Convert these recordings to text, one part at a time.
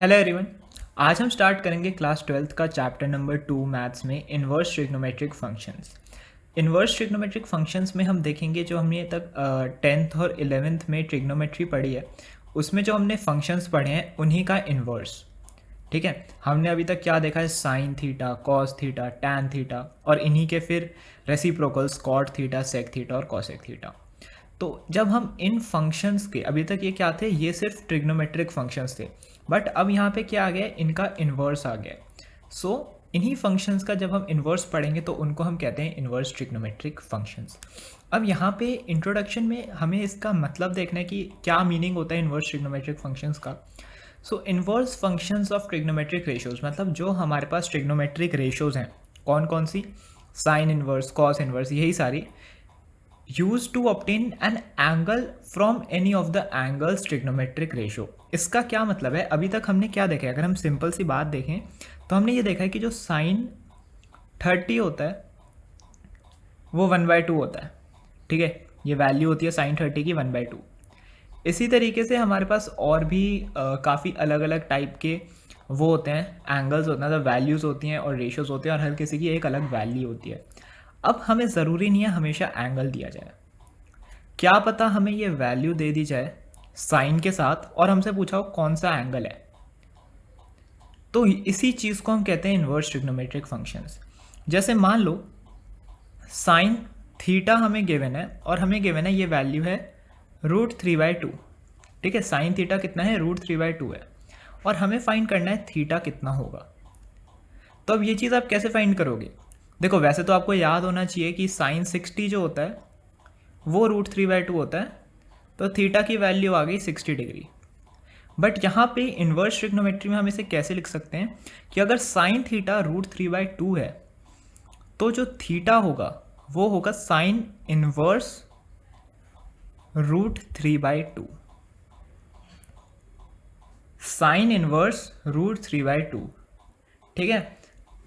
Hello everyone. आज हम start करेंगे क्लास 12th का चैप्टर नंबर 2 मैथ्स में inverse trigonometric functions. Inverse trigonometric functions में हम देखेंगे जो हमने तक 10th और 11th में ट्रिग्नोमेट्री पढ़ी है, उसमें जो हमने फंक्शंस पढ़े हैं उन्हीं का इन्वर्स। ठीक है, हमने अभी तक क्या देखा है, sine theta, cos theta, tan theta और इन्हीं के फिर reciprocals cot theta, sec theta और कॉसेक थीटा। तो जब हम इन फंक्शंस के, अभी तक ये क्या थे, ये सिर्फ ट्रिग्नोमेट्रिक फंक्शंस थे, बट अब यहाँ पे क्या आ गया, इनका इन्वर्स आ गया। सो इन्हीं फंक्शंस का जब हम इन्वर्स पढ़ेंगे तो उनको हम कहते हैं इन्वर्स ट्रिग्नोमेट्रिक फंक्शंस। अब यहाँ पे इंट्रोडक्शन में हमें इसका मतलब देखना है कि क्या मीनिंग होता है इन्वर्स ट्रिग्नोमेट्रिक फंक्शंस का। So inverse functions of trigonometric ratios, मतलब जो हमारे पास ट्रिग्नोमेट्रिक रेशियोज हैं, कौन कौन सी, साइन इन्वर्स, कॉस इन्वर्स, यही सारी, use to obtain an angle from any of the angles trigonometric ratio. इसका क्या मतलब है, अभी तक हमने क्या देखा है, अगर हम सिंपल सी बात देखें तो हमने ये देखा है कि जो साइन 30 होता है वो 1/2 होता है। ठीक है, ये वैल्यू होती है साइन 30 की 1/2। इसी तरीके से हमारे पास और भी काफ़ी अलग अलग टाइप के वो होते हैं, एंगल्स होते हैं, तो वैल्यूज़ होती हैं और रेशियोज़ होते हैं, और हर किसी की एक अलग वैल्यू होती है। अब हमें ज़रूरी नहीं है हमेशा एंगल दिया जाए, क्या पता हमें ये वैल्यू दे दी जाए साइन के साथ और हमसे पूछा हो कौन सा एंगल है, तो इसी चीज़ को हम कहते हैं इन्वर्स ट्रिग्नोमेट्रिक फंक्शंस। जैसे मान लो साइन थीटा हमें गिवन है और हमें गिवन है ये वैल्यू है √3/2। ठीक है, साइन थीटा कितना है, √3/2 है, और हमें फाइंड करना है थीटा कितना होगा। तो अब ये चीज़ आप कैसे फाइंड करोगे, देखो वैसे तो आपको याद होना चाहिए कि साइन 60 जो होता है वो √3/2 होता है, तो थीटा की वैल्यू आ गई 60 डिग्री। बट यहाँ पे इन्वर्स ट्रिग्नोमेट्री में हम इसे कैसे लिख सकते हैं कि अगर साइन थीटा √3/2 है तो जो थीटा होगा वो होगा साइन इन्वर्स √3/2। Sign inverse √3/2। ठीक है,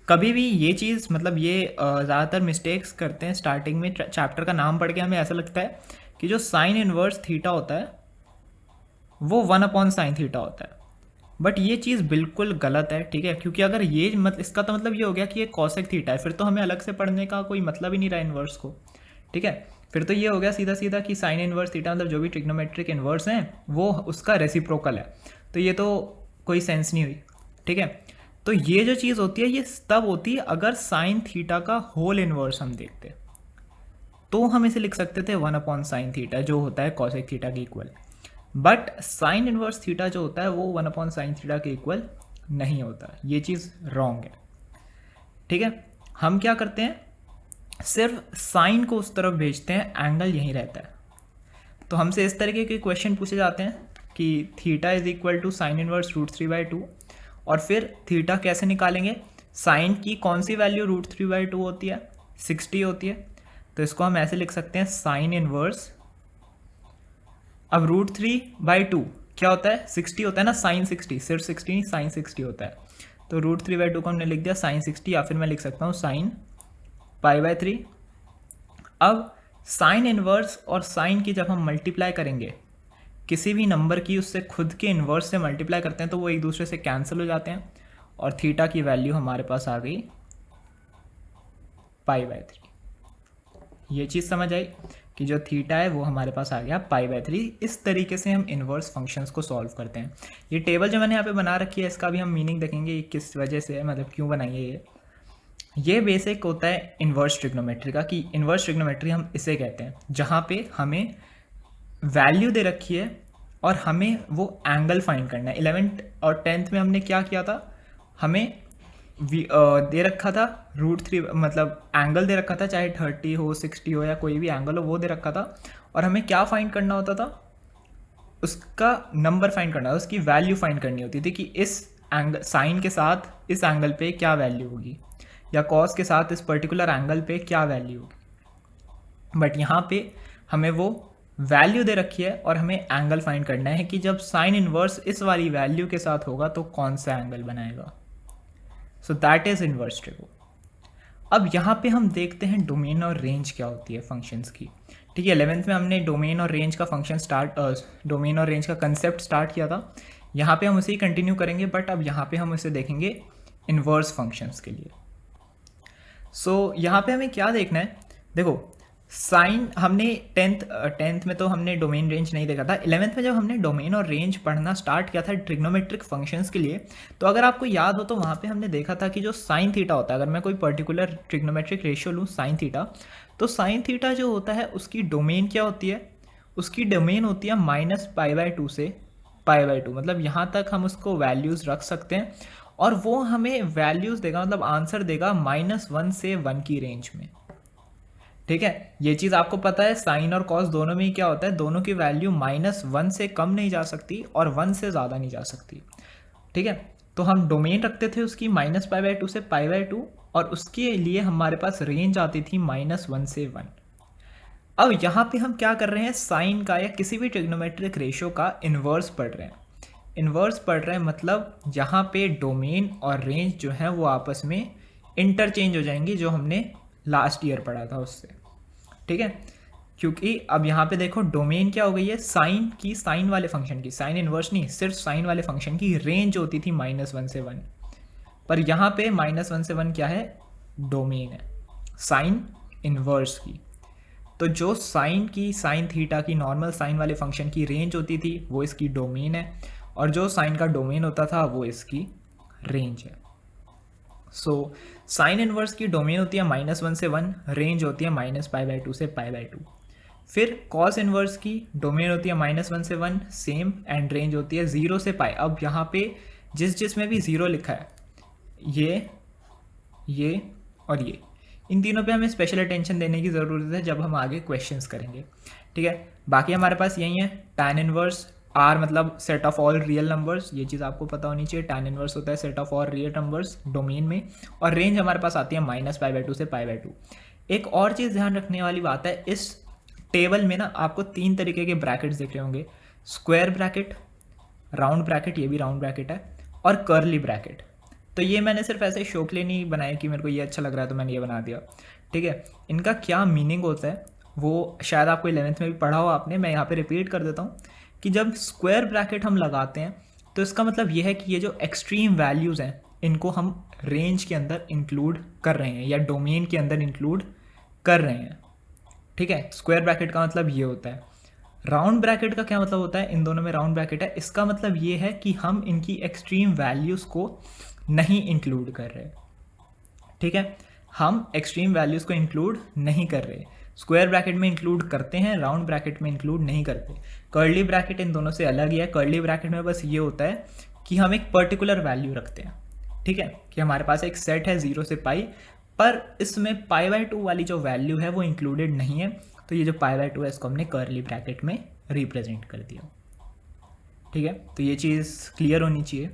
कभी भी ये चीज़, मतलब ये ज़्यादातर मिस्टेक्स करते हैं स्टार्टिंग में, चैप्टर का नाम पढ़ के हमें ऐसा लगता है कि जो साइन इन्वर्स थीटा होता है वो 1/sin थीटा होता है, बट ये चीज़ बिल्कुल गलत है। ठीक है, क्योंकि अगर ये इसका तो मतलब ये हो गया कि ये कॉसेक थीटा है, फिर तो हमें अलग से पढ़ने का कोई मतलब ही नहीं रहा इन्वर्स को। ठीक है, फिर तो ये हो गया सीधा सीधा कि साइन इन्वर्स थीटा मतलब जो भी ट्रिग्नोमेट्रिक इन्वर्स हैं वो उसका रेसिप्रोकल है, तो ये तो कोई सेंस नहीं हुई। ठीक है, तो ये जो चीज़ होती है ये तब होती है अगर साइन थीटा का होल इन्वर्स हम देखते, तो हम इसे लिख सकते थे 1/sin थीटा जो होता है कॉसेक थीटा के equal. But sign inverse theta जो होता है वो 1/sin थीटा के इक्वल नहीं होता, ये चीज़ रॉन्ग है। ठीक है, हम क्या करते हैं, सिर्फ साइन को उस तरफ भेजते हैं, एंगल यहीं रहता है। तो हमसे इस तरीके के क्वेश्चन पूछे जाते हैं कि theta is equal to sine inverse √3/2, और फिर थीटा कैसे निकालेंगे, साइन की कौन सी वैल्यू √3/2 होती है, 60 होती है, तो इसको हम ऐसे लिख सकते हैं साइन इनवर्स, अब √3/2 क्या होता है, 60 होता है ना, साइन 60, सिर्फ 60 नहीं साइन 60 होता है, तो √3/2 को हमने लिख दिया साइन 60, या फिर मैं लिख सकता हूँ साइन π/3। अब साइन इनवर्स और साइन की जब हम मल्टीप्लाई करेंगे, किसी भी नंबर की उससे खुद के इन्वर्स से मल्टीप्लाई करते हैं तो वो एक दूसरे से कैंसिल हो जाते हैं, और थीटा की वैल्यू हमारे पास आ गई π/3। ये चीज़ समझ आई कि जो थीटा है वो हमारे पास आ गया π/3। इस तरीके से हम इन्वर्स फंक्शंस को सॉल्व करते हैं। ये टेबल जो मैंने यहाँ पे बना रखी है इसका भी हम मीनिंग देखेंगे, ये किस वजह से है, मतलब क्यों बनाई है ये बेसिक होता है इन्वर्स ट्रिग्नोमेट्री का, कि इन्वर्स ट्रिग्नोमेट्री हम इसे कहते हैं जहाँ पे हमें वैल्यू दे रखी है और हमें वो एंगल फाइंड करना है। 11th और 10th में हमने क्या किया था, हमें दे रखा था √3, मतलब एंगल दे रखा था, चाहे 30 हो, 60 हो, या कोई भी एंगल हो वो दे रखा था, और हमें क्या फाइंड करना होता था, उसका नंबर फाइंड करना था, उसकी वैल्यू फाइंड करनी होती थी कि इस एंगल साइन के साथ इस एंगल पे क्या वैल्यू होगी, या कॉस के साथ इस पर्टिकुलर एंगल पे क्या वैल्यू होगी। बट यहाँ पे हमें वो वैल्यू दे रखी है और हमें एंगल फाइंड करना है कि जब साइन इनवर्स इस वाली वैल्यू के साथ होगा तो कौन सा एंगल बनाएगा। So that is inverse trigo. अब यहाँ पे हम देखते हैं डोमेन और रेंज क्या होती है फंक्शंस की। ठीक है, 11th में हमने डोमेन और रेंज का फंक्शन डोमेन और रेंज का कंसेप्ट स्टार्ट किया था यहाँ पे हम उसे ही कंटिन्यू करेंगे, बट अब यहाँ पे हम उसे देखेंगे इन्वर्स फंक्शंस के लिए। सो यहाँ पे हमें क्या देखना है, देखो साइन हमने टेंथ में तो हमने डोमेन रेंज नहीं देखा था। 11th में जब हमने डोमेन और रेंज पढ़ना स्टार्ट किया था ट्रिग्नोमेट्रिक फंक्शंस के लिए, तो अगर आपको याद हो तो वहाँ पे हमने देखा था कि जो साइन थीटा होता है, अगर मैं कोई पर्टिकुलर ट्रिग्नोमेट्रिक रेशियो लूँ साइन थीटा, तो साइन थीटा जो होता है उसकी डोमेन क्या होती है, उसकी डोमेन होती है -π/2 से π/2, मतलब यहाँ तक हम उसको वैल्यूज़ रख सकते हैं और वो हमें वैल्यूज़ देगा, मतलब आंसर देगा -1 से 1 की रेंज में। ठीक है, ये चीज़ आपको पता है साइन और कॉस दोनों में ही क्या होता है, दोनों की वैल्यू -1 से कम नहीं जा सकती और 1 से ज़्यादा नहीं जा सकती। ठीक है, तो हम डोमेन रखते थे उसकी -π/2 से π/2 और उसके लिए हमारे पास रेंज आती थी -1 से 1। अब यहाँ पे हम क्या कर रहे हैं, साइन का या किसी भी ट्रिग्नोमेट्रिक रेशियो का इन्वर्स पढ़ रहे हैं। इन्वर्स पढ़ रहे हैं मतलब यहाँ पे डोमेन और रेंज जो है वो आपस में इंटरचेंज हो जाएंगी, जो हमने लास्ट ईयर पढ़ा था उससे। ठीक है, क्योंकि अब यहाँ पे देखो डोमेन क्या हो गई है, साइन की, साइन वाले फंक्शन की, साइन इन्वर्स नहीं, सिर्फ साइन वाले फंक्शन की रेंज होती थी -1 से 1, पर यहाँ पे -1 से 1 क्या है, डोमेन है साइन इन्वर्स की। तो जो साइन की, साइन थीटा की नॉर्मल साइन वाले फंक्शन की रेंज होती थी वो इसकी डोमेन है, और जो साइन का डोमेन होता था वो इसकी रेंज है। सो साइन इनवर्स की डोमेन होती है -1 से 1, रेंज होती है -π/2 से π/2। फिर कॉस इनवर्स की डोमेन होती है -1 से 1 सेम, एंड रेंज होती है 0 से π। अब यहाँ पे जिसमें भी 0 लिखा है, ये और ये, इन तीनों पे हमें स्पेशल अटेंशन देने की ज़रूरत है जब हम आगे क्वेश्चंस करेंगे। ठीक है, बाकी हमारे पास यही है tan इनवर्स आर, मतलब set of all real numbers, ये चीज़ आपको पता होनी चाहिए। tan इनवर्स होता है set of all real numbers domain में, और रेंज हमारे पास आती है -π/2 से π/2। एक और चीज़ ध्यान रखने वाली बात है, इस टेबल में ना आपको 3 तरीके के ब्रैकेट्स दिख रहे होंगे, स्क्वायर ब्रैकेट, राउंड ब्रैकेट, ये भी राउंड ब्रैकेट है, और कर्ली ब्रैकेट। तो ये मैंने सिर्फ ऐसे शो के लिए नहीं बनाया कि मेरे को ये अच्छा लग रहा है तो मैंने ये बना दिया। ठीक है, इनका क्या मीनिंग होता है वो शायद आपको 11th में भी पढ़ा हो आपने, मैं यहाँ पे रिपीट कर देता हूँ कि जब स्क्वायर ब्रैकेट हम लगाते हैं तो इसका मतलब ये है कि ये जो एक्सट्रीम वैल्यूज़ हैं इनको हम रेंज के अंदर इंक्लूड कर रहे हैं या डोमेन के अंदर इंक्लूड कर रहे हैं। ठीक है, स्क्वायर ब्रैकेट का मतलब ये होता है। राउंड ब्रैकेट का क्या मतलब होता है, इन दोनों में राउंड ब्रैकेट है, इसका मतलब ये है कि हम इनकी एक्सट्रीम वैल्यूज़ को नहीं इंक्लूड कर रहे। ठीक है, हम एक्सट्रीम वैल्यूज़ को इंक्लूड नहीं कर रहे, स्क्वायर ब्रैकेट में इंक्लूड करते हैं, राउंड ब्रैकेट में इंक्लूड नहीं करते। कर्ली ब्रैकेट इन दोनों से अलग ही है। कर्ली ब्रैकेट में बस ये होता है कि हम एक पर्टिकुलर वैल्यू रखते हैं। ठीक है, कि हमारे पास एक सेट है 0 से π, पर इसमें π/2 वाली जो वैल्यू है वो इंक्लूडेड नहीं है, तो ये जो π/2 है इसको हमने कर्ली ब्रैकेट में रिप्रेजेंट कर दिया। ठीक है, तो ये चीज़ क्लियर होनी चाहिए।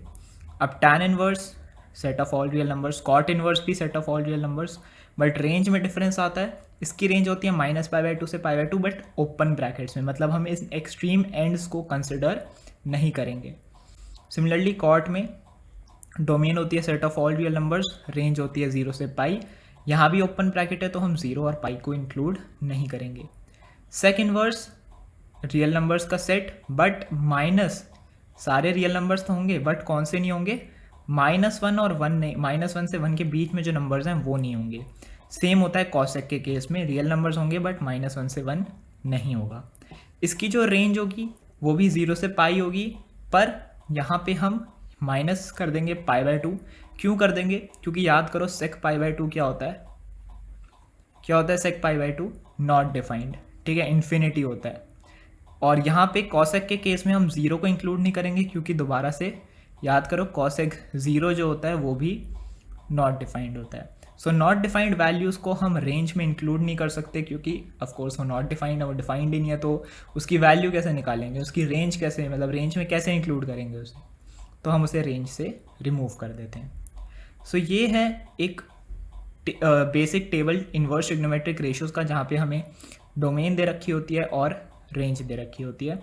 अब tan inverse set of all real numbers, cot inverse भी set of all real numbers, but range में डिफरेंस आता है। इसकी रेंज होती है -π/2 से π/2, बट ओपन ब्रैकेट्स में, मतलब हम इस एक्सट्रीम एंड्स को कंसिडर नहीं करेंगे। सिमिलरली कॉट में डोमेन होती है set of all real numbers, range होती है 0 से π, यहाँ भी ओपन ब्रैकेट है तो हम 0 और π को इंक्लूड नहीं करेंगे। सेक इनवर्स रियल नंबर्स का सेट, बट माइनस, सारे रियल नंबर्स तो होंगे बट कौन से नहीं होंगे, -1 और 1 नहीं, -1 से 1 के बीच में जो नंबर्स हैं वो नहीं होंगे। सेम होता है कॉसेक के केस में, रियल नंबर्स होंगे बट -1 से 1 नहीं होगा। इसकी जो रेंज होगी वो भी 0 से π होगी, पर यहाँ पे हम माइनस कर देंगे π/2। क्यों कर देंगे, क्योंकि याद करो सेक π/2 क्या होता है, क्या होता है सेक π/2, नॉट डिफाइंड। ठीक है, इन्फिनिटी होता है। और यहाँ पे कॉसेक के केस में हम 0 को इंक्लूड नहीं करेंगे, क्योंकि दोबारा से याद करो कॉसेक 0 जो होता है वो भी नॉट डिफाइंड होता है। सो नॉट डिफाइंड वैल्यूज़ को हम रेंज में इंक्लूड नहीं कर सकते, क्योंकि ऑफकोर्स वो नॉट डिफाइंड है, वो डिफाइंड ही नहीं है, तो उसकी वैल्यू कैसे निकालेंगे, उसकी रेंज कैसे, मतलब रेंज में कैसे इंक्लूड करेंगे उसे, तो हम उसे रेंज से रिमूव कर देते हैं। सो ये है एक basic table inverse trigonometric ratios का, जहाँ पे हमें डोमेन दे रखी होती है और रेंज दे रखी होती है।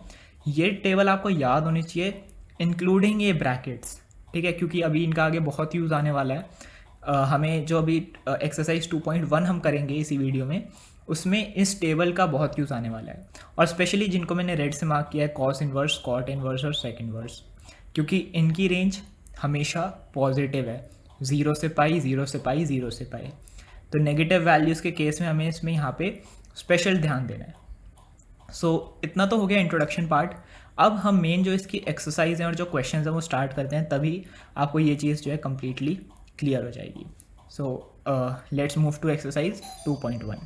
ये टेबल आपको याद होनी चाहिए, इंक्लूडिंग ये ब्रैकेट्स। ठीक है, क्योंकि अभी इनका आगे बहुत यूज़ आने वाला है। हमें जो अभी एक्सरसाइज 2.1 हम करेंगे इसी वीडियो में, उसमें इस टेबल का बहुत यूज़ आने वाला है, और स्पेशली जिनको मैंने रेड से मार्क किया है, कॉस इनवर्स, कॉट इनवर्स और सेक इनवर्स। क्योंकि इनकी रेंज हमेशा पॉजिटिव है, 0 से पाई, 0 से पाई, 0 से पाई। तो नेगेटिव वैल्यूज़ के केस में हमें इसमें यहाँ पे स्पेशल ध्यान देना है। सो इतना तो हो गया इंट्रोडक्शन पार्ट। अब हम मेन जो इसकी एक्सरसाइज हैं और जो क्वेश्चन हैं वो स्टार्ट करते हैं, तभी आपको ये चीज़ जो है कम्प्लीटली क्लियर हो जाएगी। So let's move to exercise 2.1।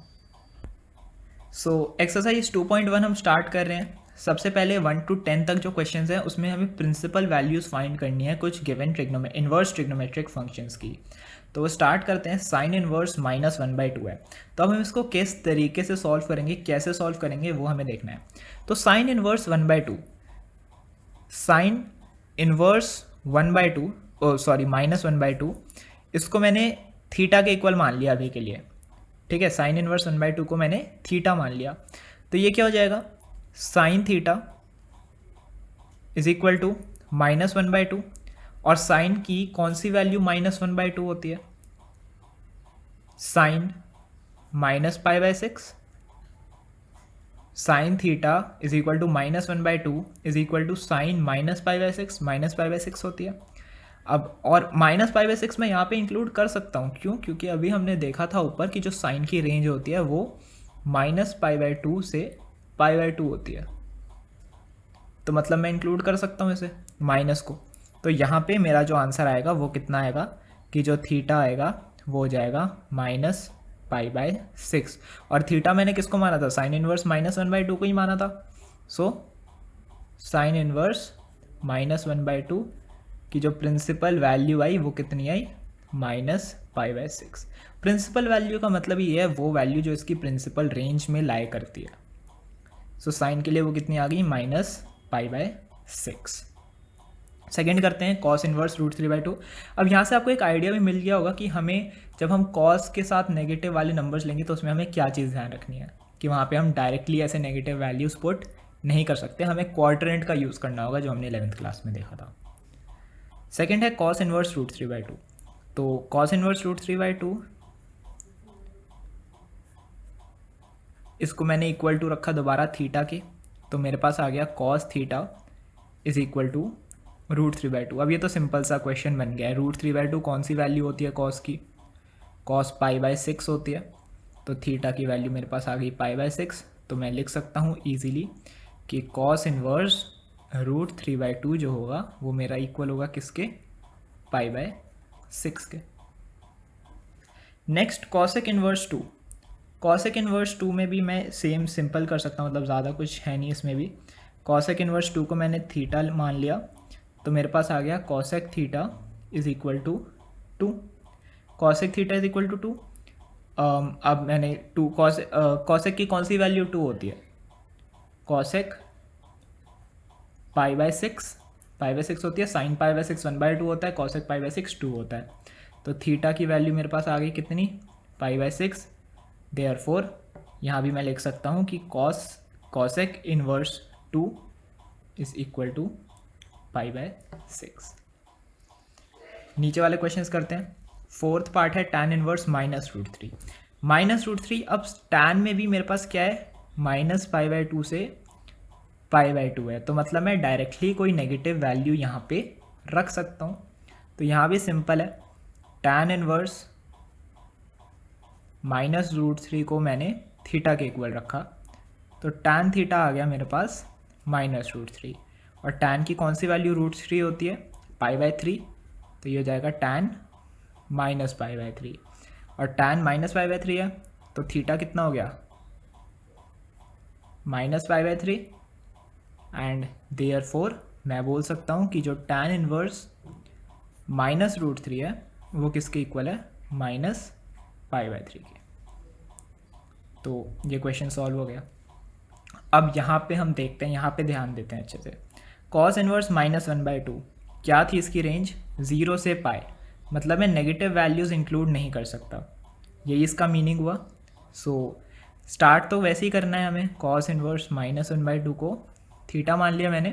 So exercise 2.1 हम स्टार्ट कर रहे हैं। सबसे पहले 1 to 10 तक जो क्वेश्चंस हैं उसमें हमें प्रिंसिपल वैल्यूज़ फाइंड करनी है कुछ गिवन इन्वर्स ट्रिग्नोमेट्रिक फंक्शंस की। तो वो स्टार्ट करते हैं। साइन इन्वर्स -1/2 है, तो अब हम इसको किस तरीके से सॉल्व करेंगे, कैसे सॉल्व करेंगे, वो हमें देखना है। तो साइन इन्वर्स 1/2, साइन इन्वर्स 1/2 -1/2, इसको मैंने थीटा के इक्वल मान लिया अभी के लिए। ठीक है, साइन इन्वर्स 1/2 को मैंने थीटा मान लिया। तो ये क्या हो जाएगा, sine theta is equal to -1/2, और साइन की कौन सी वैल्यू -1/2 होती है, sine -π/6। Sine theta is equal to -1/2 is equal to sine -π/6, -π/6 होती है। अब और -π/6 मैं यहाँ पे इंक्लूड कर सकता हूँ, क्यों, क्योंकि अभी हमने देखा था ऊपर कि जो साइन की रेंज होती है वो -π/2 से π/2 होती है। तो मतलब मैं इंक्लूड कर सकता हूँ इसे माइनस को। तो यहाँ पे मेरा जो आंसर आएगा वो कितना आएगा कि जो थीटा आएगा वो हो जाएगा -π/6। और थीटा मैंने किसको माना था, साइन इन्वर्स -1/2 को ही माना था। सो साइन इन्वर्स -1/2 की जो प्रिंसिपल वैल्यू आई वो कितनी आई, -π/6। प्रिंसिपल वैल्यू का मतलब ये है वो वैल्यू जो इसकी प्रिंसिपल रेंज में लाए करती है। सो साइन के लिए वो कितनी आ गई, -π/6। सेकेंड करते हैं कॉस इन्वर्स √3/2। अब यहाँ से आपको एक आइडिया भी मिल गया होगा कि हमें जब हम कॉस के साथ नेगेटिव वाले नंबर्स लेंगे तो उसमें हमें क्या चीज़ ध्यान रखनी है कि वहाँ पे हम डायरेक्टली ऐसे नेगेटिव वैल्यूज़ पुट नहीं कर सकते, हमें क्वाड्रेंट का यूज़ करना होगा जो हमने 11th क्लास में देखा था। सेकेंड है कॉस इन्वर्स √3/2। तो कॉस इन्वर्स √3/2 इसको मैंने इक्वल टू रखा दोबारा थीटा के, तो मेरे पास आ गया cos theta is equal to √3/2। अब ये तो सिंपल सा क्वेश्चन बन गया है। √3/2 कौन सी वैल्यू होती है कॉस की, कॉस π/6 होती है। तो थीटा की वैल्यू मेरे पास आ गई π/6। तो मैं लिख सकता हूँ ईजिली कि कॉस इन्वर्स √3/2 जो होगा वो मेरा इक्वल होगा किसके, π/6 के। Next cosec inverse 2। Cosec inverse 2 में भी मैं सेम सिंपल कर सकता हूँ, मतलब ज़्यादा कुछ है नहीं इसमें भी। कॉसेक इन्वर्स 2 को मैंने थीटा मान लिया, तो मेरे पास आ गया cosec theta is equal to 2। Cosec theta is equal to 2। अब मैंने कॉसेक की कौन सी वैल्यू 2 होती है, कॉसेक π/6 होती है। साइन π/6 1/2 होता है, कॉसेक π/6 2 होता है। तो थीटा की वैल्यू मेरे पास आ गई कितनी, π/6। देयरफॉर यहाँ भी मैं लिख सकता हूँ कि cosec inverse 2 is equal to π/6। नीचे वाले क्वेश्चंस करते हैं। फोर्थ पार्ट है tan इन्वर्स -√3। -√3, अब tan में भी मेरे पास क्या है, -π/2 से π/2 है। तो मतलब मैं डायरेक्टली कोई नेगेटिव वैल्यू यहाँ पे रख सकता हूँ। तो यहाँ भी सिंपल है, tan इन्वर्स -√3 को मैंने थीटा के इक्वल रखा, तो tan थीटा आ गया मेरे पास -√3। और tan की कौन सी वैल्यू √3 होती है, π/3। तो ये हो जाएगा tan -π/3। और tan -π/3 है तो थीटा कितना हो गया, -π/3। एंड देयरफॉर मैं बोल सकता हूँ कि जो tan इन्वर्स -√3 है वो किसके इक्वल है, -π/3 के। तो ये क्वेश्चन सॉल्व हो गया। अब यहाँ पे हम देखते हैं, यहाँ पे ध्यान देते हैं अच्छे से। कॉस इन्वर्स -1/2 क्या थी इसकी रेंज, 0 से π, मतलब मैं नेगेटिव वैल्यूज़ इंक्लूड नहीं कर सकता, यही इसका मीनिंग हुआ। सो स्टार्ट तो वैसे ही करना है हमें। कॉस इन्वर्स -1/2 को थीटा मान लिया मैंने,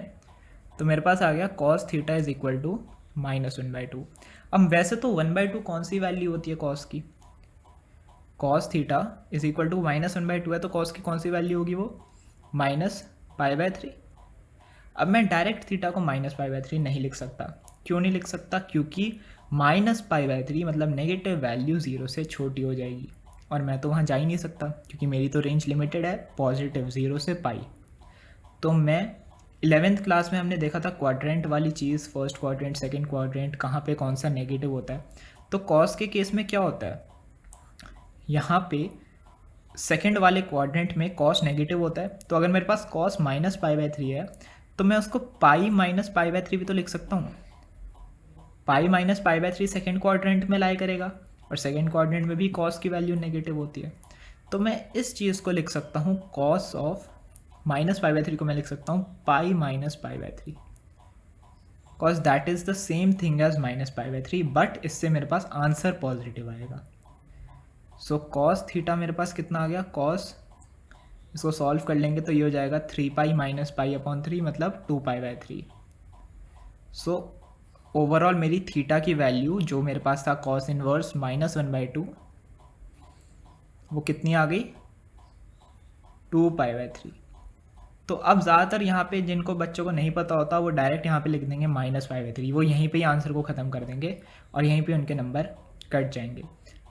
तो मेरे पास आ गया cos theta is equal to -1/2। अब वैसे तो 1/2 कौन सी वैल्यू होती है कॉस की, cos theta is equal to -1/2 है, तो कॉस की कौन सी वैल्यू होगी वो, -π/3। अब मैं डायरेक्ट थीटा को -π/3 नहीं लिख सकता। क्यों नहीं लिख सकता? क्योंकि -π/3 मतलब नेगेटिव वैल्यू 0 से छोटी हो जाएगी और मैं तो वहाँ जा ही नहीं सकता क्योंकि मेरी तो रेंज लिमिटेड है +0 से π। तो मैं 11th क्लास में हमने देखा था क्वाड्रेंट वाली चीज़, फर्स्ट क्वाड्रेंट, सेकंड क्वाड्रेंट, कहाँ पे कौन सा नेगेटिव होता है। तो कॉस के केस में क्या होता है, यहाँ पे सेकंड वाले क्वाड्रेंट में कॉस नेगेटिव होता है। तो अगर मेरे पास कॉस -π/3 है तो मैं उसको पाई -π/3 भी तो लिख सकता हूँ। पाई -π/3 सेकेंड क्वाड्रेंट में लाई करेगा और सेकेंड क्वाड्रेंट में भी कॉस की वैल्यू नेगेटिव होती है। तो मैं इस चीज़ को लिख सकता हूँ, कॉस ऑफ -π/3 को मैं लिख सकता हूँ pi -π/3, cause that is the same thing as -π/3, but इससे मेरे पास आंसर पॉजिटिव आएगा। सो कॉस थीटा मेरे पास कितना आ गया, कॉस, इसको सॉल्व कर लेंगे तो ये हो जाएगा 3π - π/3 मतलब 2π/3। सो ओवरऑल मेरी थीटा की वैल्यू जो मेरे पास था कॉस इनवर्स -1/2, वो कितनी आ गई, 2π/3। तो अब ज़्यादातर यहाँ पे जिनको बच्चों को नहीं पता होता वो डायरेक्ट यहाँ पे लिख देंगे -π/3, वो यहीं पे ही आंसर को ख़त्म कर देंगे और यहीं पे उनके नंबर कट जाएंगे।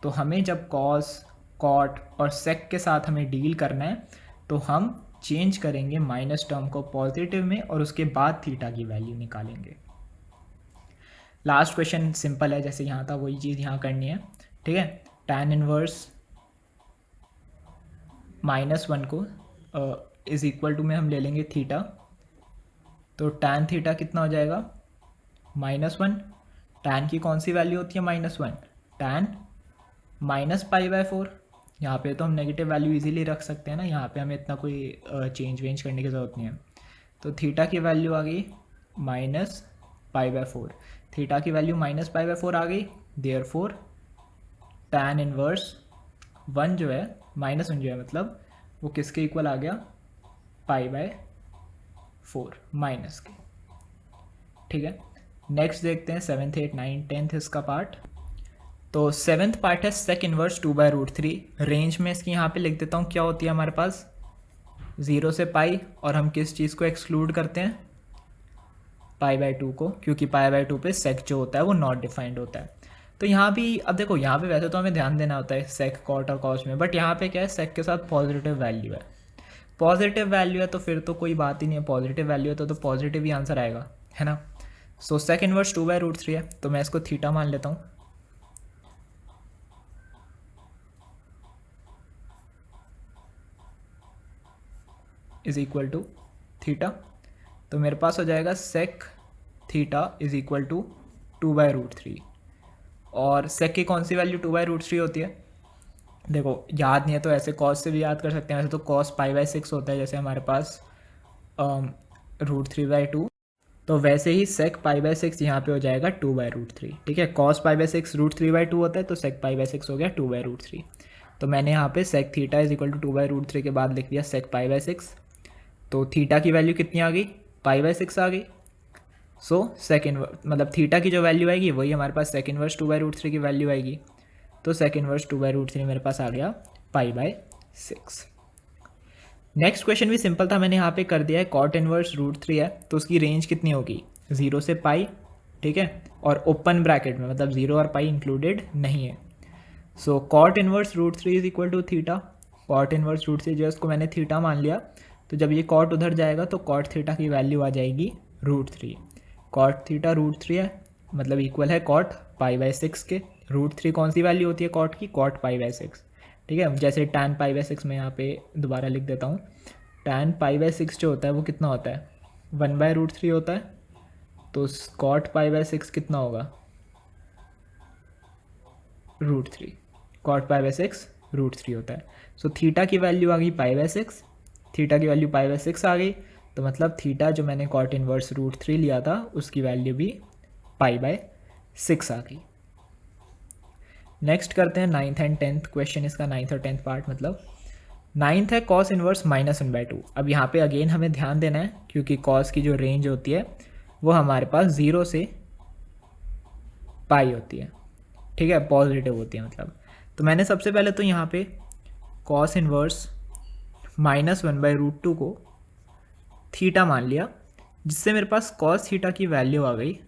तो हमें जब कॉस, कॉट और सेक के साथ हमें डील करना है तो हम चेंज करेंगे माइनस टर्म को पॉजिटिव में और उसके बाद थीटा की वैल्यू निकालेंगे। लास्ट क्वेश्चन सिंपल है, जैसे यहाँ था वही चीज़ यहाँ करनी है, ठीक है। tan इनवर्स -1 को इज़ इक्वल टू में हम ले लेंगे थीटा, तो tan थीटा कितना हो जाएगा, -1। tan की कौन सी वैल्यू होती है, -1, tan -π/4। यहाँ पे तो हम नेगेटिव वैल्यू इजीली रख सकते हैं ना, यहाँ पे हमें इतना कोई चेंज वेंज करने की ज़रूरत नहीं है। तो थीटा की वैल्यू आ गई -π/4, थीटा की वैल्यू -π/4 आ गई, देयरफॉर tan इनवर्स 1 जो है, -1 जो है मतलब वो किसके इक्वल आ गया, π/4 माइनस के, ठीक है। नेक्स्ट देखते हैं 7th 8th 9th 10th इसका पार्ट। तो 7th पार्ट है सेक इनवर्स 2/√3। रेंज में इसकी यहाँ पे लिख देता हूँ, क्या होती है हमारे पास 0 से पाई, और हम किस चीज़ को एक्सक्लूड करते हैं, π/2 को, क्योंकि π/2 पे सेक जो होता है वो नॉट डिफाइंड होता है। तो यहाँ भी अब देखो, यहाँ पे वैसे तो हमें ध्यान देना होता है सेक, कॉट और कॉस में, बट यहाँ पे क्या है, सेक के साथ पॉजिटिव वैल्यू है, पॉजिटिव वैल्यू है तो फिर तो कोई बात ही नहीं है, पॉजिटिव वैल्यू है तो पॉजिटिव ही आंसर आएगा, है ना। सो सेक इनवर्स 2/√3 है, तो मैं इसको थीटा मान लेता हूँ, इज इक्वल टू थीटा। तो मेरे पास हो जाएगा sec theta is equal to 2/√3। और सेक की कौन सी वैल्यू 2/√3 होती है, देखो याद नहीं है तो ऐसे कॉस से भी याद कर सकते हैं, वैसे तो कॉस π/6 होता है जैसे हमारे पास √3/2, तो वैसे ही सेक π/6 यहाँ पे हो जाएगा 2/√3, ठीक है। कॉस π/6 √3/2 होता है, तो सेक π/6 हो गया 2/√3। तो मैंने यहाँ पे sec theta is equal to 2/√3 के बाद लिख दिया सेक π/6, तो थीटा की वैल्यू कितनी आ गई, π/6 आ गई। सो सेक इनवर्स मतलब थीटा की जो वैल्यू आएगी वही हमारे पास सेक इनवर्स 2/√3 की वैल्यू आएगी, तो सेक इनवर्स 2/√3 मेरे पास आ गया π/6। नेक्स्ट क्वेश्चन भी सिंपल था, मैंने यहाँ पे कर दिया है, कॉट इनवर्स √3 है तो उसकी रेंज कितनी होगी, 0 से पाई, ठीक है, और ओपन ब्रैकेट में मतलब 0 और पाई इंक्लूडेड नहीं है। So cot inverse √3 is equal to theta, cot inverse √3 जो है उसको मैंने थीटा मान लिया, तो जब ये कॉट उधर जाएगा तो कॉट थीटा की वैल्यू आ जाएगी √3। कॉट थीटा √3 है मतलब इक्वल है कॉट π/6 के, √3 कौन सी वैल्यू होती है कॉट की, कॉट π/6, ठीक है। जैसे tan π/6 मैं यहाँ पे दोबारा लिख देता हूँ, tan π/6 जो होता है वो कितना होता है, 1/√3 होता है, तो कॉट π/6 कितना होगा, √3, कॉट π/6 √3 होता है। सो थीटा की वैल्यू आ गई π/6, थीटा की वैल्यू π/6 आ गई, तो मतलब थीटा जो मैंने कॉट इनवर्स √3 लिया था उसकी वैल्यू भी π/6 आ गई। नेक्स्ट करते हैं 9th एंड 10th क्वेश्चन, इसका 9th और 10th पार्ट। मतलब 9th है कॉस इनवर्स -1/2। अब यहाँ पे अगेन हमें ध्यान देना है क्योंकि कॉस की जो रेंज होती है वो हमारे पास 0 से पाई होती है, ठीक है, पॉजिटिव होती है मतलब। तो मैंने सबसे पहले तो यहाँ पे कॉस इनवर्स -1/√2 को थीटा मान लिया, जिससे मेरे पास कॉस थीटा की वैल्यू आ गई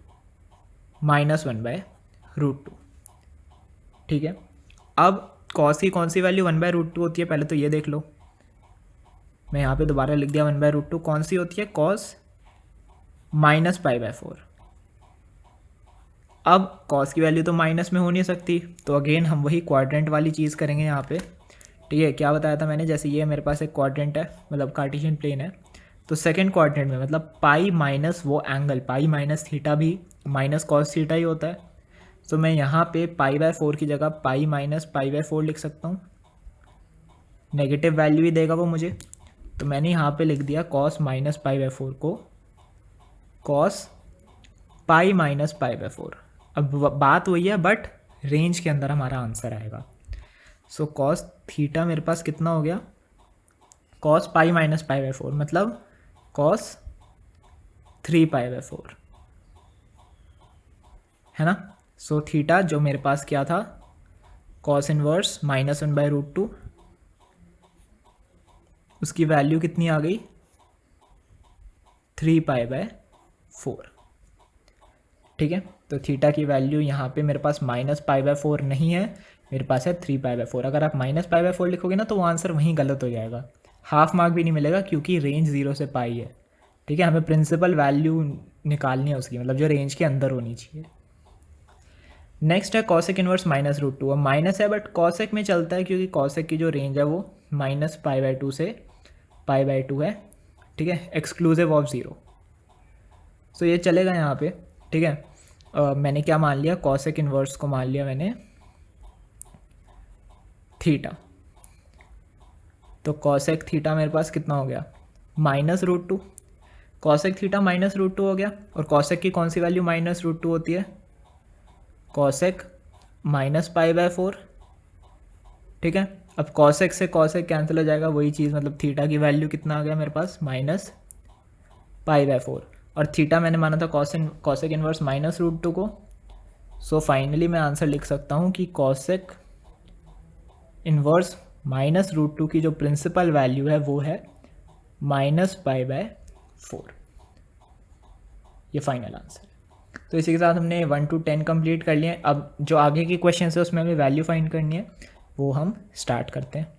-1/√2। ठीक है, अब कॉस की कौन सी वैल्यू 1/√2 होती है, पहले तो ये देख लो। मैं यहाँ पे दोबारा लिख दिया 1/√2, कौन सी होती है, कॉस -π/4। अब कॉस की वैल्यू तो माइनस में हो नहीं सकती, तो अगेन हम वही क्वाड्रेंट वाली चीज़ करेंगे यहाँ पे। ठीक है, क्या बताया था मैंने, जैसे ये मेरे पास एक क्वाड्रेंट है, मतलब कार्टेशियन प्लेन है, तो सेकंड क्वाड्रेंट में मतलब पाई माइनस वो एंगल, पाई माइनस थीटा भी माइनस कॉस थीटा ही होता है। तो मैं यहाँ पे π/4 की जगह पाई माइनस π/4 लिख सकता हूँ, नेगेटिव वैल्यू ही देगा वो मुझे। तो मैंने यहाँ पे लिख दिया कॉस माइनस π/4 को कॉस पाई माइनस π/4। अब बात वही है, बट रेंज के अंदर हमारा आंसर आएगा। सो कॉस थीटा मेरे पास कितना हो गया, कॉस पाई माइनस π/4 मतलब कॉस 3π/4, है ना। सो थीटा जो मेरे पास क्या था, कॉस इनवर्स -1/√2, उसकी वैल्यू कितनी आ गई, 3π/4। ठीक है, तो थीटा की वैल्यू यहाँ पे मेरे पास -π/4 नहीं है, मेरे पास है 3π/4। अगर आप -π/4 लिखोगे ना तो वो आंसर वहीं गलत हो जाएगा, हाफ मार्क भी नहीं मिलेगा, क्योंकि रेंज 0 से पाई है। ठीक है, हमें प्रिंसिपल वैल्यू निकालनी है उसकी, मतलब जो रेंज के अंदर होनी चाहिए। नेक्स्ट है कॉसेक इनवर्स -√2। अब माइनस है बट कॉसेक में चलता है, क्योंकि कॉसेक की जो रेंज है वो -π/2 से π/2 है। ठीक है, एक्सक्लूसिव ऑफ 0, सो ये चलेगा यहाँ पे। ठीक है, मैंने क्या मान लिया, कॉसेक इनवर्स को मान लिया मैंने थीटा। तो कॉसेक थीटा मेरे पास कितना हो गया, -√2। कॉसेक थीटा -√2 हो गया, और कॉसेक की कौन सी वैल्यू -√2 होती है, कॉसेक -π/4। ठीक है, अब कॉसेक से कॉसेक कैंसिल हो जाएगा, वही चीज़, मतलब थीटा की वैल्यू कितना आ गया मेरे पास, -π/4, और थीटा मैंने माना था कॉसेक इनवर्स -√2 को। सो फाइनली मैं आंसर लिख सकता हूँ कि कॉसेक इनवर्स -√2 की जो प्रिंसिपल वैल्यू है वो है -π/4। ये फाइनल आंसर है। तो इसी के साथ हमने 1 to 10 कंप्लीट कर लिए। अब जो आगे की क्वेश्चन है उसमें हमें वैल्यू फाइंड करनी है, वो हम स्टार्ट करते हैं।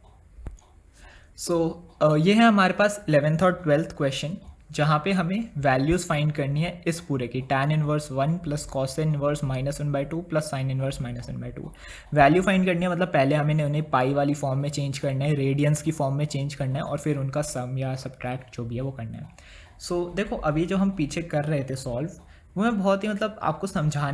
सो ये है हमारे पास 11th और 12th क्वेश्चन, जहाँ पे हमें वैल्यूज़ फाइंड करनी है इस पूरे की, tan inverse 1 plus cos inverse -1/2 plus sine inverse -1/2। Value find करनी है, मतलब पहले हमें उन्हें पाई वाली फॉर्म में चेंज करना है, रेडियंस की फॉर्म में चेंज करना है, और फिर उनका सम या सब्ट्रैक्ट जो भी है वो करना है। सो देखो, अभी जो हम पीछे कर रहे थे सॉल्व, वो मैं बहुत ही, मतलब आपको समझा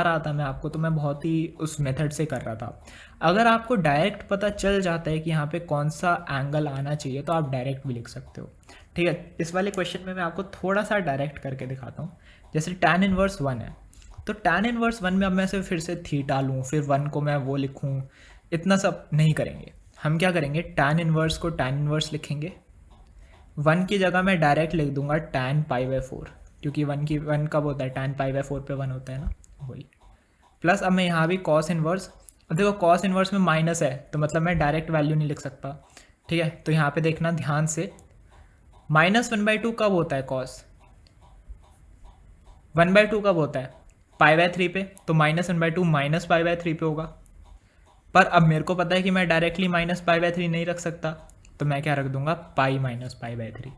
रहा था मैं आपको, तो मैं बहुत ही उस मेथड से कर रहा था। अगर आपको डायरेक्ट पता चल जाता है कि यहाँ पे कौन सा एंगल आना चाहिए, तो आप डायरेक्ट भी लिख सकते हो। ठीक है, इस वाले क्वेश्चन में मैं आपको थोड़ा सा डायरेक्ट करके दिखाता हूँ। जैसे tan इनवर्स 1 है, तो tan इनवर्स 1 में अब मैं फिर से थीटा लूँ, फिर 1 को मैं वो लिखूँ, इतना सब नहीं करेंगे। हम क्या करेंगे, tan इनवर्स को tan इनवर्स लिखेंगे, 1 की जगह मैं डायरेक्ट लिख दूंगा tan π/4, क्योंकि 1 कब होता है, tan π/4 पे 1 होता है ना, वही। प्लस अब मैं यहाँ भी कॉस इनवर्स, अब देखो कॉस इनवर्स में माइनस है, तो मतलब मैं डायरेक्ट वैल्यू नहीं लिख सकता। ठीक है, तो यहाँ पे देखना ध्यान से, -1/2 कब होता है, कॉस 1/2 कब होता है, π/3 पे, तो -1/2 -π/3 पे होगा। पर अब मेरे को पता है कि मैं डायरेक्टली -π/3 नहीं रख सकता, तो मैं क्या रख दूंगा, पाई -π/3।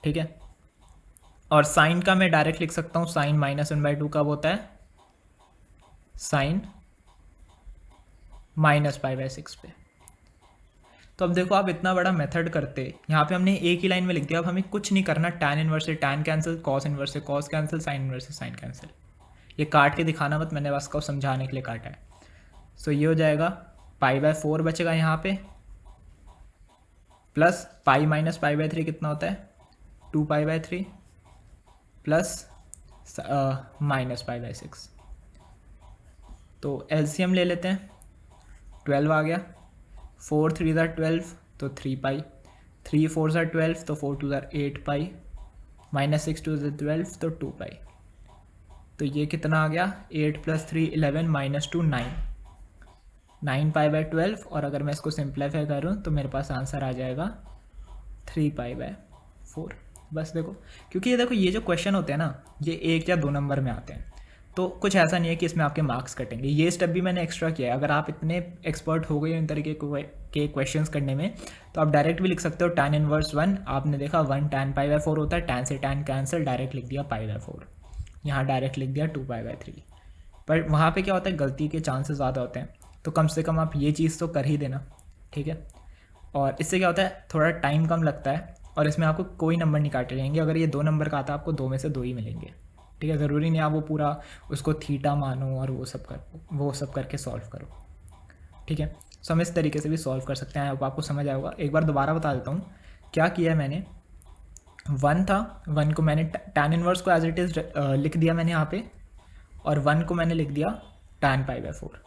ठीक है, और साइन का मैं डायरेक्ट लिख सकता हूँ, साइन -1/2 कब होता है, साइन -π/6 पे। तो अब देखो, आप इतना बड़ा मेथड करते, यहाँ पे हमने एक ही लाइन में लिख दिया। अब हमें कुछ नहीं करना, tan इनवर्स से tan कैंसिल, कॉस इनवर्स से कॉस कैंसिल, साइन इनवर्स से साइन कैंसिल। ये काट के दिखाना मत, मैंने बस को समझाने के लिए काटा है। सो ये हो जाएगा, π/4 बचेगा यहाँ पे, प्लस पाई -π/3 कितना होता है, 2π/3 प्लस -π/6। तो एलसीएम ले लेते हैं, 12 आ गया, 4 3 ज़ा 12 तो 3 पाई, 3 4 ज़ा 12 तो 4 2 ज़ा 8 पाई, -6 2 ज़ा 12 तो 2 पाई। तो ये कितना आ गया, 8 + 3 11 -2 9 π/12, और अगर मैं इसको सिंप्लीफाई करूँ तो मेरे पास आंसर आ जाएगा 3π/4। बस देखो, क्योंकि ये देखो ये जो क्वेश्चन होते हैं ना ये 1 या 2 नंबर में आते हैं, तो कुछ ऐसा नहीं है कि इसमें आपके मार्क्स कटेंगे। ये स्टेप भी मैंने एक्स्ट्रा किया है। अगर आप इतने एक्सपर्ट हो गए इन तरीके के क्वेश्चंस करने में तो आप डायरेक्ट भी लिख सकते हो tan इनवर्स 1, आपने देखा 1 tan π/4 होता है, tan से tan कैंसिल, डायरेक्ट लिख दिया π/4, यहाँ डायरेक्ट लिख दिया 2π/3। पर वहाँ पे क्या होता है, गलती के चांसेस ज़्यादा होते हैं, तो कम से कम आप ये चीज़ तो कर ही देना, ठीक है। और इससे क्या होता है, थोड़ा टाइम कम लगता है और इसमें आपको कोई नंबर नहीं काटे जाएंगे। अगर ये 2 नंबर का आता है आपको 2 में से 2 ही मिलेंगे, ठीक है। ज़रूरी नहीं आप वो पूरा उसको थीटा मानो और वो सब करके सॉल्व करो, ठीक है। सो हम इस तरीके से भी सॉल्व कर सकते हैं। अब आपको समझ आएगा। एक बार दोबारा बता देता हूँ क्या किया है मैंने। 1 था, 1 को मैंने tan इनवर्स को एज इट इज़ लिख दिया मैंने यहाँ पे, और 1 को मैंने लिख दिया tan π/4।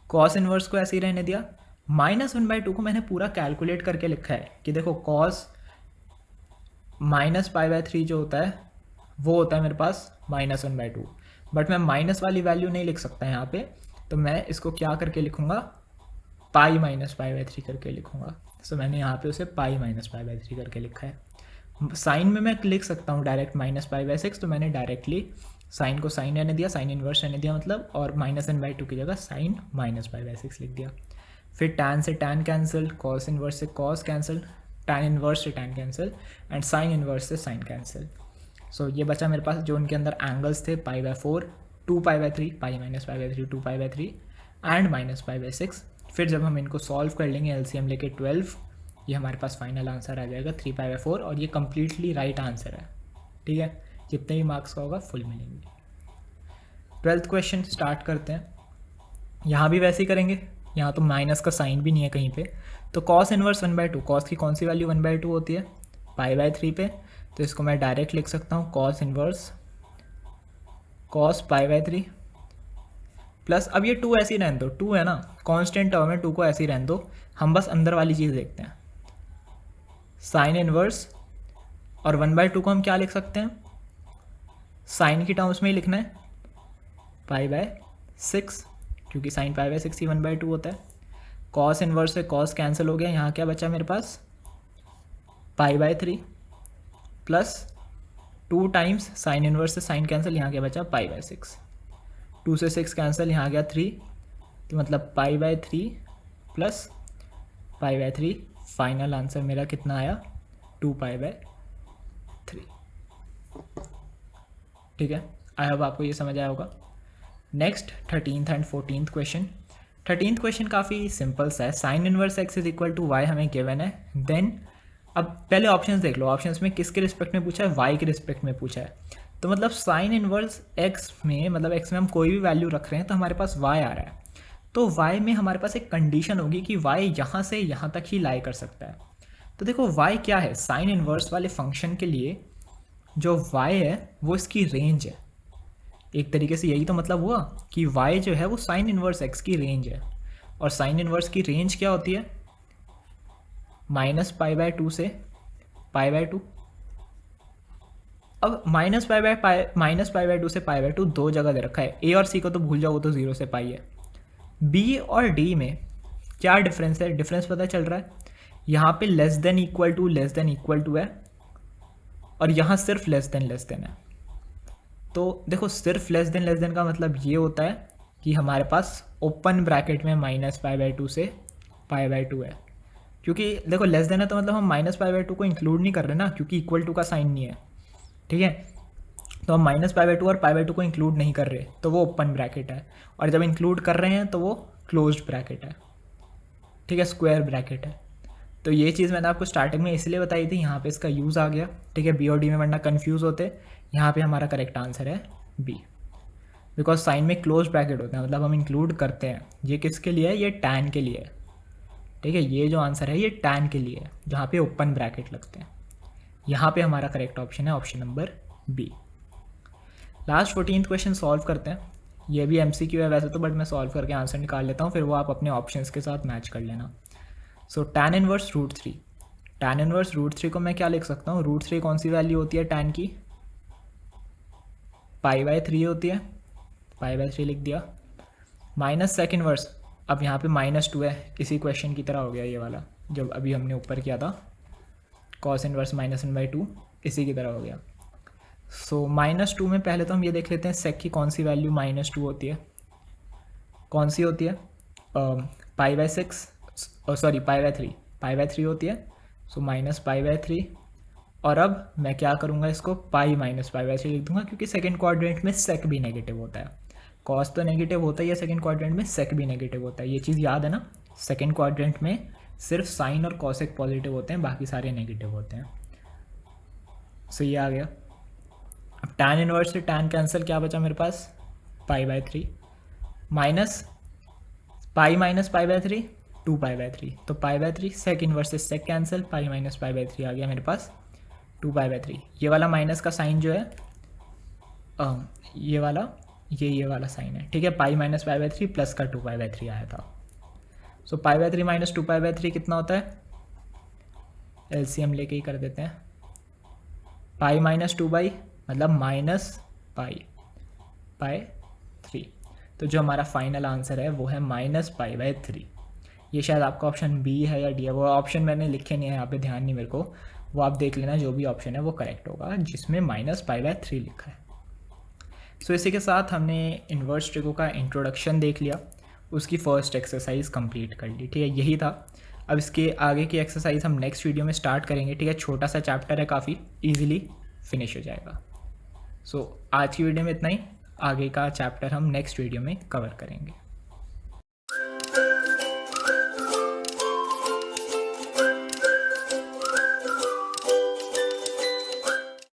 कॉस इनवर्स को ऐसे ही रहने दिया। -1/2 को मैंने पूरा कैलकुलेट करके लिखा है कि देखो कॉस -π/3 जो होता है वो होता है मेरे पास -1/2, बट मैं माइनस वाली वैल्यू नहीं लिख सकता यहाँ पे, तो मैं इसको क्या करके लिखूँगा, पाई -π/3 करके लिखूँगा। सो मैंने यहाँ पे उसे पाई -π/3 करके लिखा है। साइन में मैं लिख सकता हूँ डायरेक्ट -π/6, तो मैंने डायरेक्टली साइन को साइन रहने दिया, साइन इन्वर्स रहने दिया मतलब, और -n/2 की जगह साइन -π/6 लिख दिया। फिर tan से tan कैंसिल, कॉस इन्वर्स से कॉस कैंसिल, tan इन्वर्स से tan cancel, and sign inverse से साइन कैंसिल। सो ये बचा मेरे पास जो उनके अंदर एंगल्स थे π/4, 2π/3, पाई -π/3, 2π/3 एंड -π/6। फिर जब हम इनको सॉल्व कर लेंगे एलसीएम लेके 12, ये हमारे पास फाइनल आंसर आ जाएगा 3π/4, और ये कम्प्लीटली राइट आंसर है, ठीक है। जितने भी मार्क्स का होगा फुल मिलेंगे। 12th क्वेश्चन स्टार्ट करते हैं। यहाँ भी वैसे ही करेंगे, यहाँ तो माइनस का साइन भी नहीं है कहीं पे, तो कॉस इनवर्स 1/2, कॉस की कौन सी वैल्यू 1/2 होती है, π/3 पे, तो इसको मैं डायरेक्ट लिख सकता हूँ कॉस इनवर्स कॉस π/3 प्लस, अब ये 2 ऐसे ही रहने दो, 2 है ना कांस्टेंट टर्म है, 2 को ऐसे ही रहने दो, हम बस अंदर वाली चीज़ देखते हैं, साइन इनवर्स, और 1/2 को हम क्या लिख सकते हैं, साइन की टर्म्स में ही लिखना है π/6, क्योंकि साइन π/6 ही 1/2 होता है। कॉस इनवर्स से कॉस कैंसिल हो गया, यहाँ क्या बचा मेरे पास π/3 प्लस 2 टाइम्स साइन इनवर्स से साइन कैंसिल, यहाँ क्या बचा π/6, 2 से 6 कैंसिल, यहाँ गया 3, तो मतलब π/3 प्लस π/3, फाइनल आंसर मेरा कितना आया 2π/3, ठीक है। आई होप आपको ये समझ आया होगा। Next 13th and 14th question. 13th question काफ़ी सिंपल सा है, sine inverse x is equal to y हमें गिवन है। देन अब पहले ऑप्शंस देख लो, ऑप्शंस में किसके रिस्पेक्ट में पूछा है, y के रिस्पेक्ट में पूछा है, तो मतलब साइन इनवर्स x में, मतलब x में हम कोई भी वैल्यू रख रहे हैं तो हमारे पास y आ रहा है, तो y में हमारे पास एक कंडीशन होगी कि y यहाँ से यहाँ तक ही लाई कर सकता है। तो देखो y क्या है, साइन इनवर्स वाले फंक्शन के लिए जो y है वो इसकी रेंज है। एक तरीके से यही तो मतलब हुआ कि y जो है वो साइन इनवर्स x की रेंज है, और साइन इनवर्स की रेंज क्या होती है, -π/2 से π/2। अब -π/2 से π/2 दो जगह दे रखा है, a और c को तो भूल जाओ, वो तो 0 से पाई है। b और d में क्या डिफरेंस है, डिफरेंस पता चल रहा है, यहाँ पे लेस देन इक्वल टू है, और यहाँ सिर्फ लेस देन है। तो देखो सिर्फ लेस देन का मतलब ये होता है कि हमारे पास ओपन ब्रैकेट में -π/2 से π/2 है, क्योंकि देखो लेस देन है तो मतलब हम -π/2 को इंक्लूड नहीं कर रहे ना, क्योंकि इक्वल टू का साइन नहीं है, ठीक है। तो हम -π/2 और π/2 को इंक्लूड नहीं कर रहे, तो वो ओपन ब्रैकेट है, और जब इंक्लूड कर रहे हैं तो वो क्लोज्ड ब्रैकेट है, ठीक है, स्क्वायर ब्रैकेट है। तो ये चीज़ मैंने आपको स्टार्टिंग में इसलिए बताई थी, यहाँ पे इसका यूज़ आ गया, ठीक है। बी और डी में वरना कन्फ्यूज़ होते, यहाँ पे हमारा करेक्ट आंसर है बी, बिकॉज साइन में क्लोज ब्रैकेट होते हैं, मतलब हम इंक्लूड करते हैं। ये किसके लिए है, ये टैन के लिए है, ठीक है। ये जो आंसर है ये टैन के लिए है, जहाँ पे ओपन ब्रैकेट लगते हैं। यहाँ पे हमारा करेक्ट ऑप्शन है option number B. Last 14th question solve करते हैं। ये भी MCQ है वैसे तो, बट मैं सॉल्व करके आंसर निकाल लेता हूँ, फिर वो आप अपने ऑप्शंस के साथ मैच कर लेना। सो tan इनवर्स √3, tan इनवर्स √3 को मैं क्या लिख सकता हूँ, √3 कौन सी वैल्यू होती है tan की, π/3 होती है, π/3 लिख दिया, माइनस सेक इनवर्स, अब यहाँ पे -2 है, इसी क्वेश्चन की तरह हो गया ये वाला जब अभी हमने ऊपर किया था, cos इनवर्स -1/2, इसी की तरह हो गया। सो -2 में पहले तो हम ये देख लेते हैं सेक की कौन सी वैल्यू -2 होती है। कौन सी होती है? π/6, सॉरी π/3, π/3 होती है। सो -π/3। और अब मैं क्या करूँगा, इसको पाई -π/3 लिख दूंगा, क्योंकि सेकंड क्वाड्रेंट में सेक भी नेगेटिव होता है। कॉस तो नेगेटिव होता ही है, सेकंड क्वाड्रेंट में सेक भी नेगेटिव होता है, ये चीज़ याद है ना। सेकंड क्वाड्रेंट में सिर्फ साइन और कॉसेक पॉजिटिव होते हैं, बाकी सारे नेगेटिव होते हैं। सो ये आ गया। अब tan इनवर्स से tan कैंसिल, क्या बचा मेरे पास? π/3 माइनस पाई -π/3 2π/3, तो π/3 सेक इनवर्स से सेक कैंसिल, पाई -π/3 आ गया मेरे पास 2π/3। ये वाला माइनस का साइन जो है ये वाला साइन है, ठीक है। पाई -π/3 प्लस का 2π/3 आया था। सो π/3 माइनस 2π/3 कितना होता है? एलसीएम लेके ही कर देते हैं। पाई -2 मतलब -π/3, तो जो हमारा फाइनल आंसर है वो है -π/3। ये शायद आपका ऑप्शन बी है या डी है, वो ऑप्शन मैंने लिखे नहीं है यहाँ पे, ध्यान नहीं मेरे को, वो आप देख लेना, जो भी ऑप्शन है वो करेक्ट होगा जिसमें -π/3 लिखा है। सो इसी के साथ हमने इन्वर्स ट्रिगो का इंट्रोडक्शन देख लिया, उसकी फर्स्ट एक्सरसाइज कंप्लीट कर ली, ठीक है, यही था। अब इसके आगे की एक्सरसाइज हम नेक्स्ट वीडियो में स्टार्ट करेंगे, ठीक है। छोटा सा चैप्टर है, काफ़ी ईजिली फिनिश हो जाएगा। सो आज की वीडियो में इतना ही, आगे का चैप्टर हम नेक्स्ट वीडियो में कवर करेंगे।